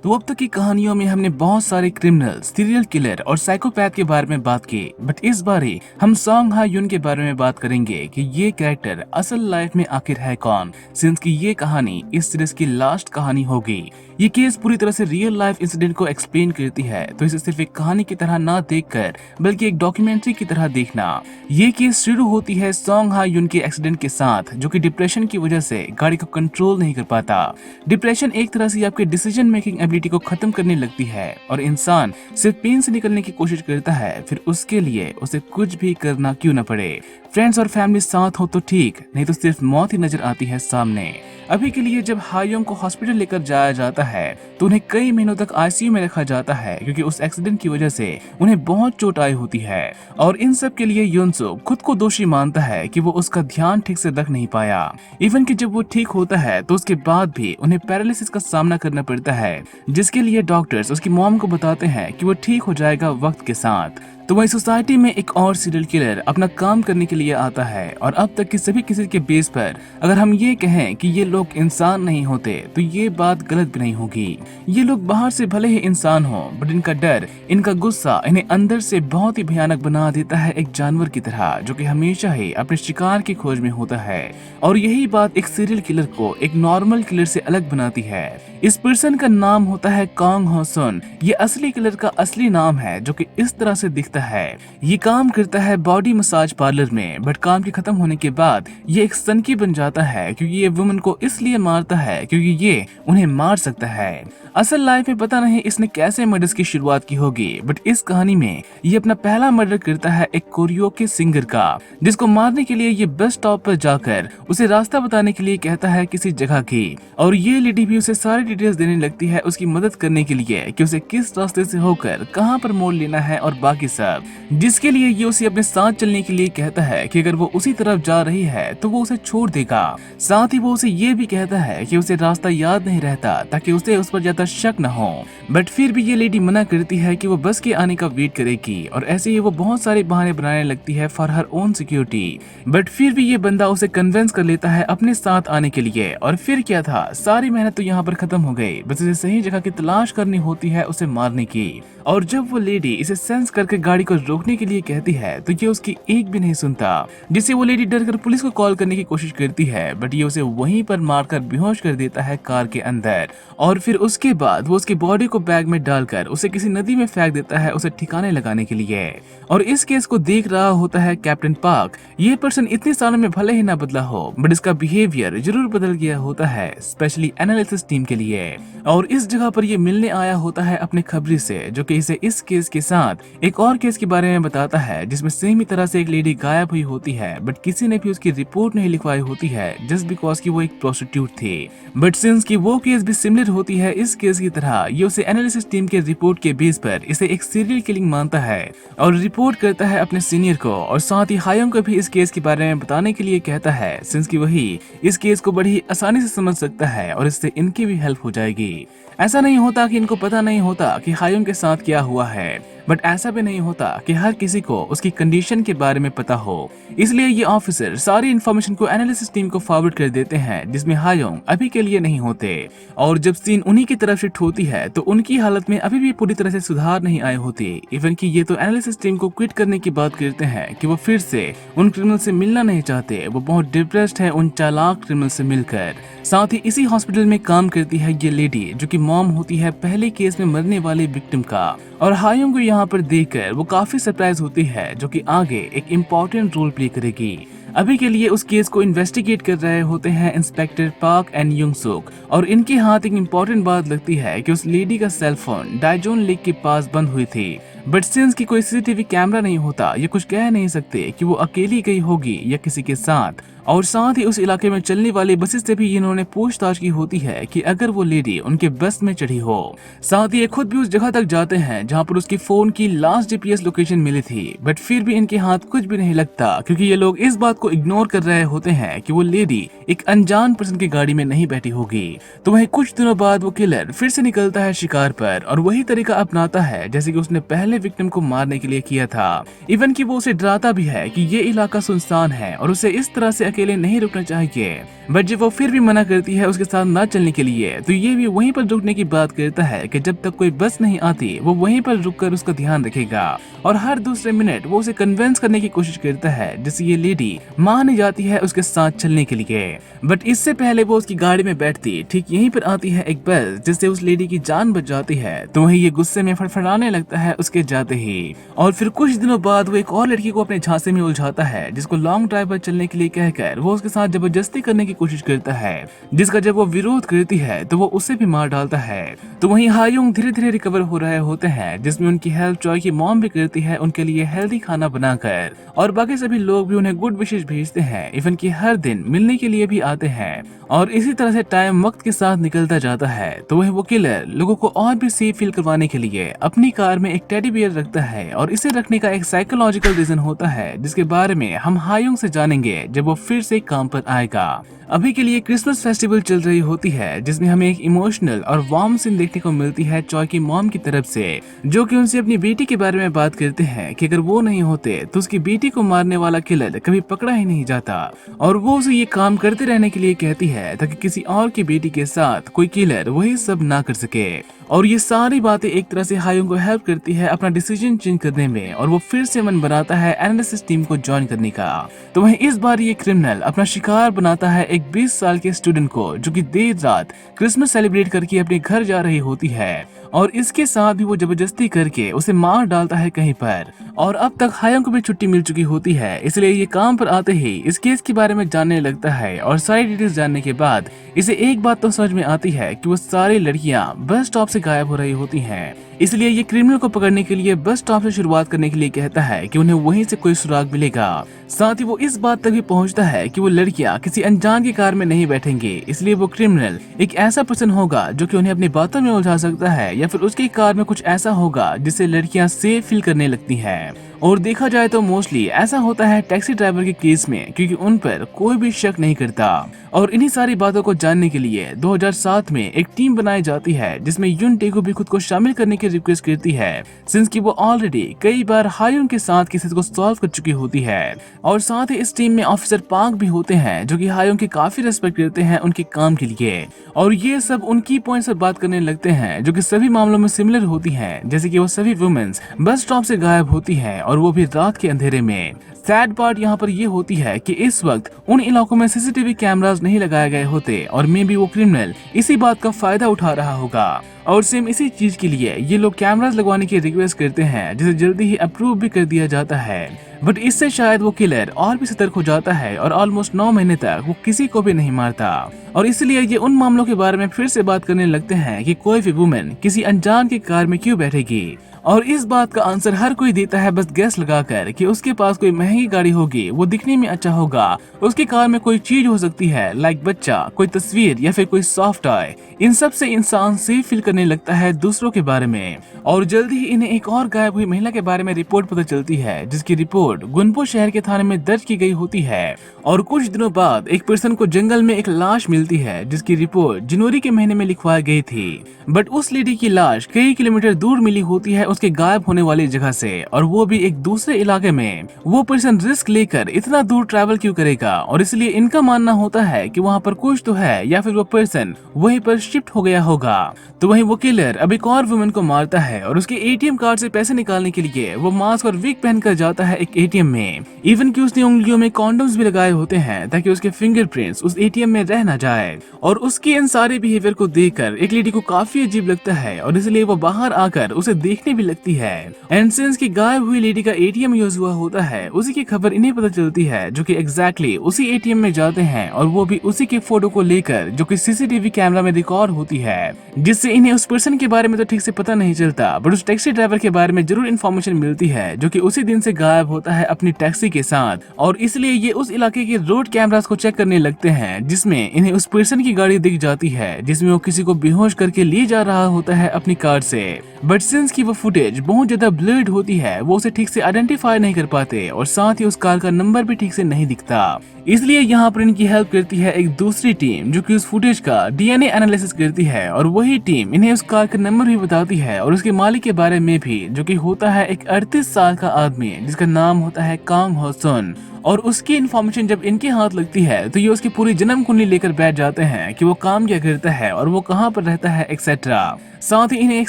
तो अब तक की कहानियों में हमने बहुत सारे क्रिमिनल, सीरियल किलर और साइकोपैथ के बारे में बात की, बट इस बार ही हम सॉन्ग हा यून के बारे में बात करेंगे कि ये कैरेक्टर असल लाइफ में आखिर है कौन, सिंस की ये कहानी इस सीरीज की लास्ट कहानी होगी। ये केस पूरी तरह से रियल लाइफ इंसिडेंट को एक्सप्लेन करती है, तो इसे सिर्फ एक कहानी की तरह ना देखकर बल्कि एक डॉक्यूमेंट्री की तरह देखना। ये केस शुरू होती है सॉन्ग हा यून के एक्सीडेंट के साथ, जो कि डिप्रेशन की वजह से गाड़ी को कंट्रोल नहीं कर पाता। डिप्रेशन एक तरह से आपके डिसीजन मेकिंग एबिलिटी को खत्म करने लगती है और इंसान सिर्फ पेन से निकलने की कोशिश करता है, फिर उसके लिए उसे कुछ भी करना क्यों न पड़े। फ्रेंड्स और फैमिली साथ हो तो ठीक, नहीं तो सिर्फ मौत ही नजर आती है सामने। अभी के लिए जब हायोंग को हॉस्पिटल लेकर जाया जाता है तो उन्हें कई महीनों तक आईसीयू में रखा जाता है, क्योंकि उस एक्सीडेंट की वजह से उन्हें बहुत चोट आई होती है। और इन सब के लिए युनसुक खुद को दोषी मानता है कि वो उसका ध्यान ठीक से रख नहीं पाया। इवन कि जब वो ठीक होता है तो उसके बाद भी उन्हें पैरालिसिस का सामना करना पड़ता है, जिसके लिए डॉक्टर्स उसकी मॉम को बताते हैं कि वो ठीक हो जाएगा वक्त के साथ। तो वही सोसाइटी में एक और सीरियल किलर अपना काम करने के लिए आता है, और अब तक की सभी किसी के बेस पर अगर हम ये कहें कि ये लोग इंसान नहीं होते तो ये बात गलत भी नहीं होगी। ये लोग बाहर से भले ही इंसान हो, बट इनका डर, इनका गुस्सा इन्हें अंदर से बहुत ही भयानक बना देता है, एक जानवर की तरह जो कि हमेशा ही अपने शिकार की खोज में होता है। और यही बात एक सीरियल किलर को एक नॉर्मल किलर से अलग बनाती है। इस पर्सन का नाम होता है कांग हो सुन। ये असली किलर का असली नाम है, जो कि इस तरह से दिखता है। ये काम करता है बॉडी मसाज पार्लर में, बट काम के खत्म होने के बाद ये एक सनकी बन जाता है, क्योंकि ये वुमन को इसलिए मारता है क्योंकि ये उन्हें मार सकता है। असल लाइफ में पता नहीं इसने कैसे मर्डर्स की शुरुआत की होगी, बट इस कहानी में ये अपना पहला मर्डर करता है एक कोरियोके सिंगर का, जिसको मारने के लिए ये बस स्टॉप पर जाकर उसे रास्ता बताने के लिए कहता है किसी जगह की। और ये लेडी भी उसे सारी डिटेल्स देने लगती है उसकी मदद करने के लिए कि उसे किस रास्ते से होकर कहां पर मोड़ लेना है और बाकी सब, जिसके लिए ये उसे अपने साथ चलने के लिए कहता है कि अगर वो उसी तरफ जा रही है तो वो उसे छोड़ देगा। साथ ही वो उसे ये भी कहता है कि उसे रास्ता याद नहीं रहता, ताकि उसे उस पर ज्यादा शक न हो। बट फिर भी ये लेडी मना करती है कि वो बस के आने का वेट करेगी, और ऐसे ही वो बहुत सारे बहाने बनाने लगती है for her own security. But फिर भी ये बंदा उसे कन्विंस कर लेता है अपने साथ आने के लिए। और फिर क्या था, सारी मेहनत तो यहाँ पर खत्म हो गई, बस इसे सही जगह की तलाश करनी होती है उसे मारने की। और जब वो लेडी इसे सेंस करके गाड़ी को रोकने के लिए कहती है तो ये उसकी एक भी नहीं सुनता, जिससे वो लेडी डर कर पुलिस को कॉल करने की कोशिश करती है, बट ये उसे वहीं पर मारकर बेहोश कर देता है कार के अंदर। और फिर उसके बाद वो उसकी बॉडी को बैग में डालकर उसे किसी नदी में फेंक देता है उसे ठिकाने लगाने के लिए। और इस केस को देख रहा होता है कैप्टन पार्क। ये पर्सन इतने सालों में भले ही ना बदला हो, बट इसका बिहेवियर जरूर बदल गया होता है, स्पेशली एनालिसिस टीम के लिए। और इस जगह पर ये मिलने आया होता है अपने खबरी से, जो कि इसे इस केस के साथ एक और केस के बारे में बताता है, जिसमें सेम ही तरह से एक लेडी गायब हुई होती है, बट किसी ने भी उसकी रिपोर्ट नहीं लिखवाई होती है, जस्ट बिकॉज की वो एक प्रोस्टिट्यूट थी। बट सिंस की वो केस भी सिमिलर होती है इस केस की तरह, ये उसे एनालिसिस टीम के रिपोर्ट के बेस पर इसे एक सीरियल किलिंग मानता है और रिपोर्ट करता है अपने सीनियर को। और साथ ही हायोंग को भी इस केस के बारे में बताने के लिए कहता है, सिंस की वही इस केस को बड़ी आसानी से समझ सकता है और इससे इनकी भी हेल्प हो जाएगी। ऐसा नहीं होता कि इनको पता नहीं होता कि हायोंग के साथ क्या हुआ है, बट ऐसा भी नहीं होता कि हर किसी को उसकी कंडीशन के बारे में पता हो। इसलिए ये ऑफिसर सारी इन्फॉर्मेशन को एनालिसिस टीम को फॉरवर्ड कर देते हैं, जिसमें हायोंग अभी के लिए नहीं होते। और जब सीन उन्हीं की तरफ शिफ्ट होती है तो उनकी हालत में अभी भी पूरी तरह से सुधार नहीं आए होती। इवन कि ये तो एनालिसिस टीम को क्विट करने की बात करते हैं कि वो फिर से उन क्रिमिनल से मिलना नहीं चाहते। वो बहुत डिप्रेस्ड है उन चालाक क्रिमिनल से मिलकर। साथ ही इसी हॉस्पिटल में काम करती है ये लेडी, जो कि मॉम होती है पहले केस में मरने वाले विक्टिम का। और हायोंग को यहाँ पर देखकर वो काफी सरप्राइज होती है, जो कि आगे एक इम्पोर्टेंट रोल प्ले करेगी। अभी के लिए उस केस को इन्वेस्टिगेट कर रहे होते हैं इंस्पेक्टर पार्क एंड युनसुक, और इनके हाथ एक इम्पोर्टेंट बात लगती है कि उस लेडी का सेल फोन डाइजोन लेक के पास बंद हुई थी। बट सिंस की कोई सीसीटीवी कैमरा नहीं होता, ये कुछ कह नहीं सकते कि वो अकेली गई होगी या किसी के साथ। और साथ ही उस इलाके में चलने वाली बसेस से भी इन्होंने पूछताछ की होती है कि अगर वो लेडी उनके बस में चढ़ी हो। साथ ही ये खुद भी उस जगह तक जाते हैं जहां पर उसकी फोन की लास्ट जीपीएस लोकेशन मिली थी, बट फिर भी इनके हाथ कुछ भी नहीं लगता, क्योंकि ये लोग इस बात को इग्नोर कर रहे होते हैं कि वो लेडी एक अनजान पर्सन की गाड़ी में नहीं बैठी होगी। तो वहीं कुछ दिनों बाद वो किलर फिर से निकलता है शिकार पर, और वही तरीका अपनाता है जैसे कि उसने पहले विक्टिम को मारने के लिए किया था। इवन कि वो उसे डराता भी है कि ये इलाका सुनसान है और उसे इस तरह से अकेले नहीं रुकना चाहिए। बट जब वो फिर भी मना करती है उसके साथ ना चलने के लिए, तो ये भी वहीं पर रुकने की बात करता है कि जब तक कोई बस नहीं आती वो वहीं पर रुककर उसका ध्यान रखेगा और हर दूसरे मिनट वो उसे कन्विंस करने की कोशिश करता है जिससे ये लेडी मान जाती है उसके साथ चलने के लिए। बट इससे पहले वो उसकी गाड़ी में बैठती ठीक यहीं पर आती है एक बस जिससे उस लेडी की जान बच जाती है। तो वहीं ये गुस्से में फड़फड़ाने लगता है उसके जाते ही। और फिर कुछ दिनों बाद वो एक और लड़की को अपने झांसे में उलझाता है जिसको लॉन्ग ड्राइव पर चलने के लिए कहकर वो उसके साथ जबरदस्ती करने की कोशिश करता है, जिसका जब वो विरोध करती है तो वो उसे भी मार डालता है। तो वहीं हायुंग धीरे धीरे रिकवर हो रहे होते हैं जिसमें उनकी हेल्प चॉय की मॉम भी करती है उनके लिए हेल्दी खाना बनाकर, और बाकी सभी लोग भी उन्हें गुड विशेष भेजते हैं, इवन कि हर दिन मिलने के लिए भी आते हैं। और इसी तरह से टाइम वक्त के साथ निकलता जाता है। तो वह वो किलर लोगों को और भी सेफ फील करवाने के लिए अपनी कार में एक टेडी बियर रखता है और इसे रखने का एक साइकोलॉजिकल रीजन होता है जिसके बारे में हम हायुंग से जानेंगे जब वो फिर से काम पर आएगा। अभी के लिए क्रिसमस फेस्टिवल चल रही होती है जिसमें हमें एक इमोशनल और वार्म सीन देखने को मिलती है चॉय की मॉम की तरफ से, जो कि उनसे अपनी बेटी के बारे में बात करते हैं कि अगर वो नहीं होते तो उसकी बेटी को मारने वाला किलर कभी पकड़ा ही नहीं जाता, और वो उसे ये काम करते रहने के लिए कहती है ताकि किसी और की बेटी के साथ कोई किलर वही सब ना कर सके। और ये सारी बातें एक तरह से हायुंग को हेल्प करती है अपना डिसीजन चेंज करने में, और वो फिर से मन बनाता है एनालिसिस टीम को ज्वाइन करने का। तो वहीं इस बार ये क्रिमिनल अपना शिकार बनाता है एक 20 साल के स्टूडेंट को जो कि देर रात क्रिसमस सेलिब्रेट करके अपने घर जा रही होती है, और इसके साथ भी वो जबरदस्ती करके उसे मार डालता है कहीं पर। और अब तक हायुंग को भी छुट्टी मिल चुकी होती है, इसलिए ये काम पर आते ही इस केस के बारे में जानने लगता है, और सारी डिटेल्स जानने के बाद इसे एक बात तो समझ में आती है कि वो सारी लड़कियां बस स्टॉप से गायब हो रही होती हैं। इसलिए ये क्रिमिनल को पकड़ने के लिए बस स्टॉप से शुरुआत करने के लिए कहता है कि उन्हें वहीं से कोई सुराग मिलेगा। साथ ही वो इस बात तक भी पहुंचता है कि वो लड़कियां किसी अनजान की कार में नहीं बैठेंगी, इसलिए वो क्रिमिनल एक ऐसा पर्सन होगा जो कि उन्हें अपनी बातों में उलझा सकता है, या फिर उसकी कार में कुछ ऐसा होगा जिससे लड़कियां सेफ फील करने लगती हैं। और देखा जाए तो मोस्टली ऐसा होता है टैक्सी ड्राइवर के केस में, क्योंकि उन पर कोई भी शक नहीं करता। और इन्हीं सारी बातों को जानने के लिए 2007 में एक टीम बनाई जाती है जिसमें युन टे को भी खुद को शामिल करने की रिक्वेस्ट करती है, सिंस कि वो ऑलरेडी कई बार हायुंग के साथ केसेस को सॉल्व कर चुकी होती है। और साथ ही इस टीम में ऑफिसर पार्क भी होते हैं जो कि हायुंग की काफी रेस्पेक्ट करते हैं उनके काम के लिए। और ये सब उनकी पॉइंट्स पर बात करने लगते हैं जो कि सभी मामलों में सिमिलर होती हैं, जैसे कि वो सभी वुमेन्स बस स्टॉप से गायब होती हैं, और वो भी रात के अंधेरे में। सैड पार्ट यहाँ पर ये होती है कि इस वक्त उन इलाकों में सीसीटीवी कैमरास नहीं लगाए गए होते, और मे बी वो क्रिमिनल इसी बात का फायदा उठा रहा होगा। और सेम इसी चीज के लिए ये लोग कैमरास लगवाने की रिक्वेस्ट करते हैं, जिसे जल्दी ही अप्रूव भी कर दिया जाता है। बट इससे शायद वो किलर और भी सतर्क हो जाता है और ऑलमोस्ट 9 महीने तक वो किसी को भी नहीं मारता। और इसलिए ये उन मामलों के बारे में फिर से बात करने लगते हैं कि कोई भी वुमेन किसी अनजान की कार में क्यों बैठेगी। और इस बात का आंसर हर कोई देता है बस गैस लगाकर कि उसके पास कोई महंगी गाड़ी होगी, वो दिखने में अच्छा होगा, उसकी कार में कोई चीज हो सकती है लाइक बच्चा, कोई तस्वीर या फिर कोई सॉफ्ट टॉय। इन सब से इंसान सेफ फील करने लगता है दूसरों के बारे में। और जल्दी ही इन्हें एक और गायब हुई महिला के बारे में रिपोर्ट पता चलती है, जिसकी रिपोर्ट गुनपो शहर के थाने में दर्ज की गई होती है। और कुछ दिनों बाद एक पर्सन को जंगल में एक लाश मिलती है जिसकी रिपोर्ट जनवरी के महीने में लिखवाई गई थी। बट उस लेडी की लाश कई किलोमीटर दूर मिली होती है उसके गायब होने वाली जगह से, और वो भी एक दूसरे इलाके में। वो पर्सन रिस्क लेकर इतना दूर ट्रैवल क्यों करेगा, और इसलिए इनका मानना होता है कि वहाँ पर कुछ तो है, या फिर वो पर्सन वहीं पर शिफ्ट हो गया होगा। तो वहीं वो किलर अब एक और वुमन को मारता है, और उसके एटीएम कार्ड से पैसे निकालने के लिए वो मास्क और विग पहनकर जाता है एक एटीएम में। इवन कि उसने उंगलियों में कॉन्डम्स भी लगाए होते हैं ताकि उसके फिंगरप्रिंट्स उस एटीएम में रह न जाए। और उसके इन सारे बिहेवियर को देखकर एक लेडी को काफी अजीब लगता है, और इसलिए वो बाहर आकर उसे देखने भी लगती है। एंड सिंस की गायब हुई लेडी का एटीएम यूज हुआ होता है, उसी की खबर इन्हें पता चलती है, जो कि एग्जैक्टली उसी एटीएम में जाते हैं, और वो भी उसी के फोटो को लेकर जो कि सीसीटीवी कैमरा में रिकॉर्ड होती है, जिससे इन्हें उस पर्सन के बारे में तो ठीक से पता नहीं चलता, बट उस टैक्सी ड्राइवर के बारे में जरूर इन्फॉर्मेशन मिलती है, जो कि उसी दिन से गायब होता है अपनी टैक्सी के साथ। और इसलिए ये उस इलाके के रोड कैमरास को चेक करने लगते हैं, जिसमें इन्हें उस पर्सन की गाड़ी दिख जाती है जिसमें वो किसी को बेहोश करके ले जा रहा होता है अपनी कार से। बट सिंस की वो फुटेज बहुत ज्यादा ब्लर्ड होती है, वो उसे ठीक से आइडेंटिफाई नहीं कर पाते, और साथ ही उस कार का नंबर भी ठीक से नहीं दिखता। इसलिए यहाँ पर इनकी हेल्प करती है एक दूसरी टीम जो कि उस फुटेज का डीएनए एनालिसिस करती है, और वही टीम इन्हें उस कार का नंबर भी बताती है, और उसके मालिक के बारे में भी, जो कि होता है एक 38 साल का आदमी जिसका नाम होता है कांग हो सुन। और उसकी इन्फॉर्मेशन जब इनके हाथ लगती है तो ये उसकी पूरी जन्म कुंडली लेकर बैठ जाते हैं कि वो काम क्या करता है और वो कहाँ पर रहता है एक्सेट्रा। साथ ही इन्हें एक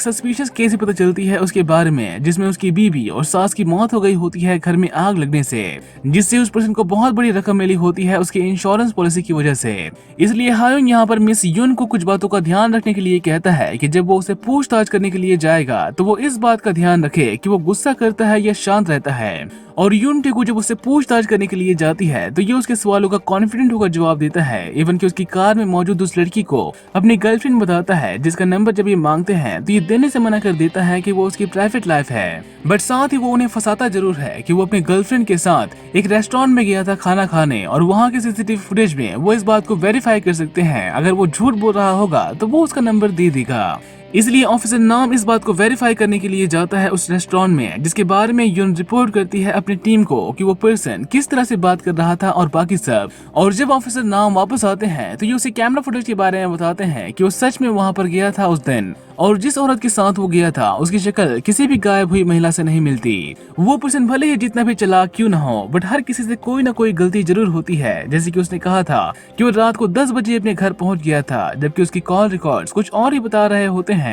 सस्पिशियस केस ही पता चलती है उसके बारे में, जिसमें उसकी बीवी और सास की मौत हो गई होती है घर में आग लगने से, जिससे उस पर्सन को बहुत बड़ी रकम मिली होती है उसके इंश्योरेंस पॉलिसी की वजह से। इसलिए हायोंग यहाँ पर मिस युन को कुछ बातों का ध्यान रखने के लिए कहता है कि जब वो उसे पूछताछ करने के लिए जाएगा तो वो इस बात का ध्यान रखे कि वो गुस्सा करता है या शांत रहता है। और यून टेगु जब उससे पूछताछ करने के लिए जाती है तो ये उसके सवालों का कॉन्फिडेंट होकर जवाब देता है, इवन कि उसकी कार में मौजूद उस लड़की को अपनी गर्लफ्रेंड बताता है, जिसका नंबर जब ये मांगते हैं तो ये देने से मना कर देता है कि वो उसकी प्राइवेट लाइफ है। बट साथ ही वो उन्हें फंसाता जरूर है कि वो अपने गर्लफ्रेंड के साथ एक रेस्टोरेंट में गया था खाना खाने, और वहाँ के सीसीटीवी फुटेज में वो इस बात को वेरीफाई कर सकते हैं। अगर वो झूठ बोल रहा होगा तो वो उसका नंबर दे देगा। इसलिए ऑफिसर नाम इस बात को वेरीफाई करने के लिए जाता है उस रेस्टोरेंट में, जिसके बारे में यून रिपोर्ट करती है अपनी टीम को कि वो पर्सन किस तरह से बात कर रहा था और बाकी सब। और जब ऑफिसर नाम वापस आते हैं तो ये उसे कैमरा फुटेज के बारे में बताते हैं कि वो सच में वहाँ पर गया था उस दिन, और जिस औरत के साथ वो गया था उसकी शक्ल किसी भी गायब हुई महिला से नहीं मिलती। वो पर्सन भले ही जितना भी चालाक क्यों न हो, बट हर किसी से कोई ना कोई गलती जरूर होती है। जैसे कि उसने कहा था कि वो रात को 10 बजे अपने घर पहुंच गया था, जबकि उसकी कॉल रिकॉर्ड्स कुछ और ही बता रहे होते हैं।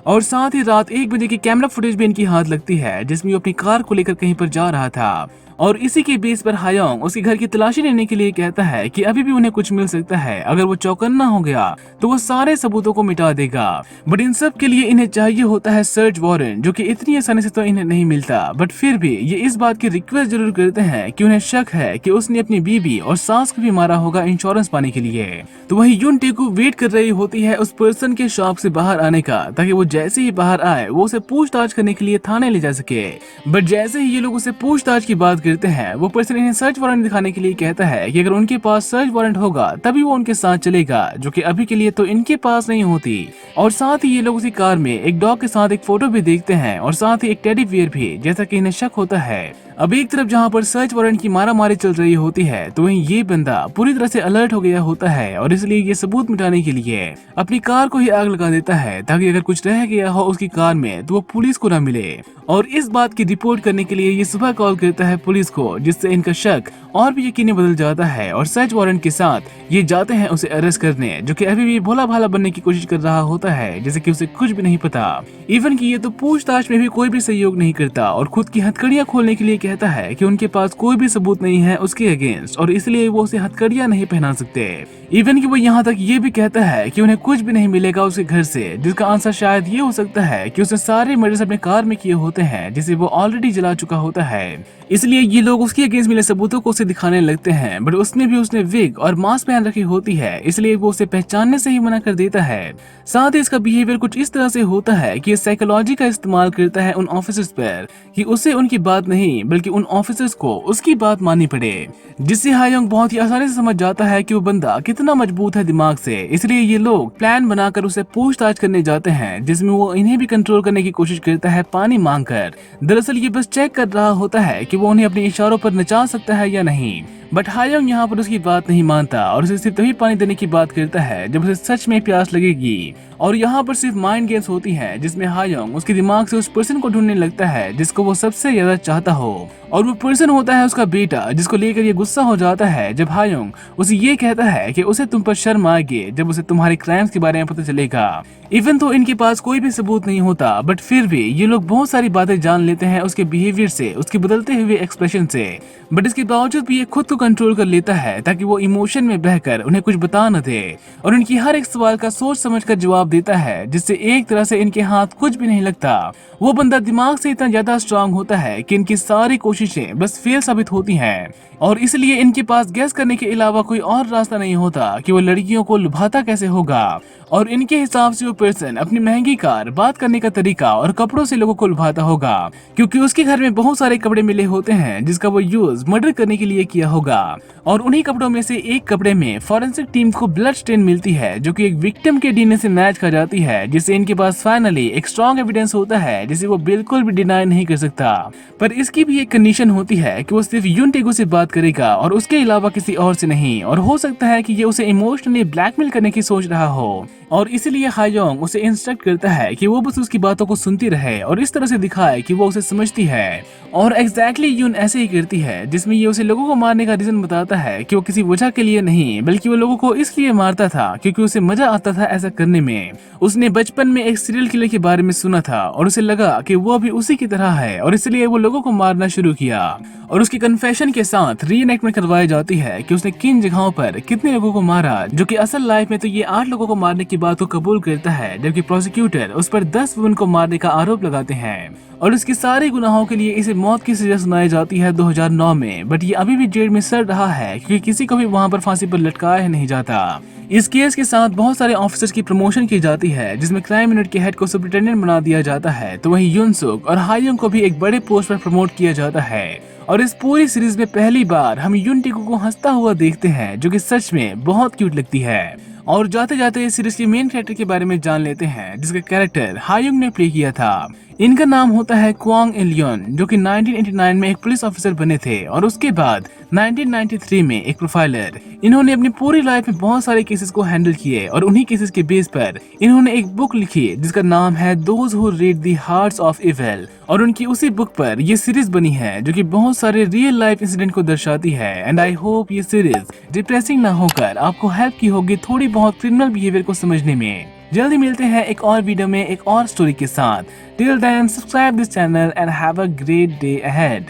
और साथ ही रात 1 बजे की कैमरा फुटेज भी इनकी हाथ लगती है, जिसमें वो अपनी कार को लेकर कहीं पर जा रहा था। और इसी के बेस पर हायोंग उसके घर की तलाशी लेने के लिए कहता है कि अभी भी उन्हें कुछ मिल सकता है। अगर वो चौकन्ना हो गया तो वो सारे सबूतों को मिटा देगा। बट इन सब के लिए इन्हें चाहिए होता है सर्च वारंट, जो कि इतनी आसानी से तो इन्हें नहीं मिलता। बट फिर भी ये इस बात की रिक्वेस्ट जरूर करते हैं कि उन्हें शक है कि उसने अपनी बीवी और सास को भी मारा होगा इंश्योरेंस पाने के लिए। तो वही यून टेगु वेट कर रही होती है उस पर्सन के शॉप से बाहर आने का, ताकि वो जैसे ही बाहर आए वो उसे पूछताछ करने के लिए थाने ले जा सके। बट जैसे ही ये लोग उसे पूछताछ की बात करते हैं, वो पर्सन इन्हें सर्च वारंट दिखाने के लिए कहता है कि अगर उनके पास सर्च वारंट होगा तभी वो उनके साथ चलेगा, जो कि अभी के लिए तो इनके पास नहीं होती। और साथ ही ये लोग उसी कार में एक डॉग के साथ एक फोटो भी देखते हैं, और साथ ही एक टेडी बियर भी, जैसा कि इन्हें शक होता है। अब एक तरफ जहाँ पर सर्च वारंट की मारामारी चल रही होती है, तो वहीं ये बंदा पूरी तरह से अलर्ट हो गया होता है, और इसलिए ये सबूत मिटाने के लिए अपनी कार को ही आग लगा देता है, ताकि अगर कुछ रह गया हो उसकी कार में तो वो पुलिस को न मिले। और इस बात की रिपोर्ट करने के लिए ये सुबह कॉल करता है पुलिस को, जिससे इनका शक और भी यकीनी बदल जाता है, और सर्च वारंट के साथ ये जाते हैं उसे अरेस्ट करने, जो कि अभी भी भोला भाला बनने की कोशिश कर रहा होता है, जैसे कि उसे कुछ भी नहीं पता। इवन कि ये तो पूछताछ में भी कोई भी सहयोग नहीं करता, और खुद की हथकड़ियां खोलने के लिए कहता है कि उनके पास कोई भी सबूत नहीं है उसके अगेंस्ट, और इसलिए वो उसे हथकड़ियां नहीं पहना सकते। इवन कि वो यहाँ तक ये भी कहता है कि उन्हें कुछ भी नहीं मिलेगा उसके घर से, जिसका आंसर शायद ये हो सकता है कि उसने सारे मर्डर्स अपने कार में किए होते हैं, जिसे वो ऑलरेडी जला चुका होता है। इसलिए ये लोग उसके अगेंस्ट मिले सबूतों को उसे दिखाने लगते हैं, बट उसने विग और मास्क पहन रखी होती है, इसलिए वो उसे पहचानने से ही मना कर देता है। साथ ही इसका बिहेवियर कुछ इस तरह से होता है कि साइकोलॉजी का इस्तेमाल करता है उन ऑफिसर्स पर कि उसे उनकी बात नहीं बल्कि उन ऑफिसर्स को उसकी बात माननी पड़े, जिससे हायोंग बहुत ही आसानी से समझ जाता है कि वो बंदा कितना मजबूत है दिमाग से। इसलिए ये लोग प्लान बनाकर उसे पूछताछ करने जाते हैं, जिसमें वो इन्हें भी कंट्रोल करने की कोशिश करता है पानी मांगकर। दरअसल ये बस चेक कर रहा होता है कि वो उन्हें अपने इशारों पर नचा सकता है या नहीं। बट हायोंग यहाँ पर उसकी बात नहीं मानता, और उसे सिर्फ तभी पानी देने की बात करता है जब उसे सच में प्यास लगेगी। और यहाँ पर सिर्फ माइंड गेम्स होती हैं, जिसमें हायोंग उसके दिमाग से उस पर्सन को ढूंढने लगता है जिसको वो सबसे ज्यादा चाहता हो, और वो पर्सन होता है उसका बेटा, जिसको लेकर ये गुस्सा हो जाता है जब हायोंग उसे ये कहता है कि उसे तुम पर शर्म आएगी जब उसे तुम्हारे क्राइम्स के बारे में पता चलेगा। इवन तो इनके पास कोई भी सबूत नहीं होता, बट फिर भी ये लोग बहुत सारी बातें जान लेते हैं उसके बिहेवियर से, उसके बदलते हुए एक्सप्रेशन से। बट इसके बावजूद भी ये खुद को कंट्रोल कर लेता है ताकि वो इमोशन में बहकर उन्हें कुछ बता न दे, और उनकी हर एक सवाल का सोच समझ कर जवाब देता है, जिससे एक तरह से इनके हाथ कुछ भी नहीं लगता। वो बंदा दिमाग से इतना ज्यादा स्ट्रांग होता है कि इनकी सारी कोशिशें बस फेल साबित होती हैं, और इसलिए इनके पास गैस करने के अलावा कोई और रास्ता नहीं होता कि वो लड़कियों को लुभाता कैसे होगा। और इनके हिसाब से वो पर्सन अपनी महंगी कार, बात करने का तरीका और कपड़ों से लोगों को लुभाता होगा, क्योंकि उसके घर में बहुत सारे कपड़े मिले होते हैं जिसका वो यूज मर्डर करने के लिए किया होगा। और उन्हीं कपड़ों में से एक कपड़े में फॉरेंसिक टीम को ब्लड स्टेन मिलती है, जो कि एक विक्टिम के डीएनए से मैच कर जाती है, जिससे इनके पास फाइनली एक स्ट्रॉन्ग एविडेंस होता है जिसे वो बिल्कुल भी डिनाई नहीं कर सकता। पर इसकी भी एक कंडीशन होती है कि वो सिर्फ यून टेगु से बात करेगा और उसके अलावा किसी और से नहीं, और हो सकता है कि ये उसे इमोशनली ब्लैकमेल करने की सोच रहा हो। और इसीलिए हायोंग उसे इंस्ट्रक्ट करता है कि वो बस उसकी बातों को सुनती रहे और इस तरह से दिखाए कि वो उसे समझती है। और एग्जैक्टली यून ऐसे ही करती है, जिसमें ये उसे लोगों को मारने का रीजन बताता है कि वो किसी वजह के लिए नहीं बल्कि वो लोगों को इसलिए मारता था क्योंकि उसे मजा आता था ऐसा करने में। उसने बचपन में एक सीरियल किलर के बारे में सुना था और उसे लगा कि वो भी उसी की तरह है और इसलिए वो लोगों को मारना शुरू किया। और उसकी कन्फेशन के साथ रीएनैक्टमेंट करवाई जाती है कि उसने किन जगहों पर कितने लोगों को मारा, जो कि असल लाइफ में तो ये 8 लोगों को मारने की बात को कबूल करता है, जबकि प्रोसिक्यूटर उस पर 10 वुमेन को मारने का आरोप लगाते हैं और उसके सारे गुनाहों के लिए इसे मौत की सजा सुनाई जाती है 2009 में। बट ये अभी भी जेल में सड़ रहा है क्योंकि किसी को भी वहाँ पर फांसी पर लटकाया ही नहीं जाता। इस केस के साथ बहुत सारे ऑफिसर्स की प्रमोशन की जाती है, जिसमें क्राइम यूनिट के हेड को सुपरिटेंडेंट बना दिया जाता है, तो वहीं युनसुक और हायोंग को भी एक बड़े पोस्ट पर प्रमोट किया जाता है। और इस पूरी सीरीज में पहली बार हम युन टिकू को हंसता हुआ देखते हैं, जो कि सच में बहुत क्यूट लगती है। और जाते जाते इस सीरीज के मेन कैरेक्टर के बारे में जान लेते हैं, जिसका कैरेक्टर हायोंग ने प्ले किया था। इनका नाम होता है क्वांग इलियन, जो कि 1989 में एक पुलिस ऑफिसर बने थे और उसके बाद 1993 में एक प्रोफाइलर। इन्होंने अपनी पूरी लाइफ में बहुत सारे केसेस को हैंडल किए और उन्हीं केसेस के बेस पर इन्होंने एक बुक लिखी जिसका नाम है those who read the hearts of evil. और उनकी उसी बुक पर ये सीरीज बनी है, जो कि बहुत सारे रियल लाइफ इंसिडेंट को दर्शाती है। एंड आई होप ये सीरीज डिप्रेसिंग ना होकर आपको हेल्प की होगी थोड़ी बहुत क्रिमिनल बिहेवियर को समझने में। जल्दी मिलते हैं एक और वीडियो में एक और स्टोरी के साथ। Till then subscribe this channel and have a great day ahead.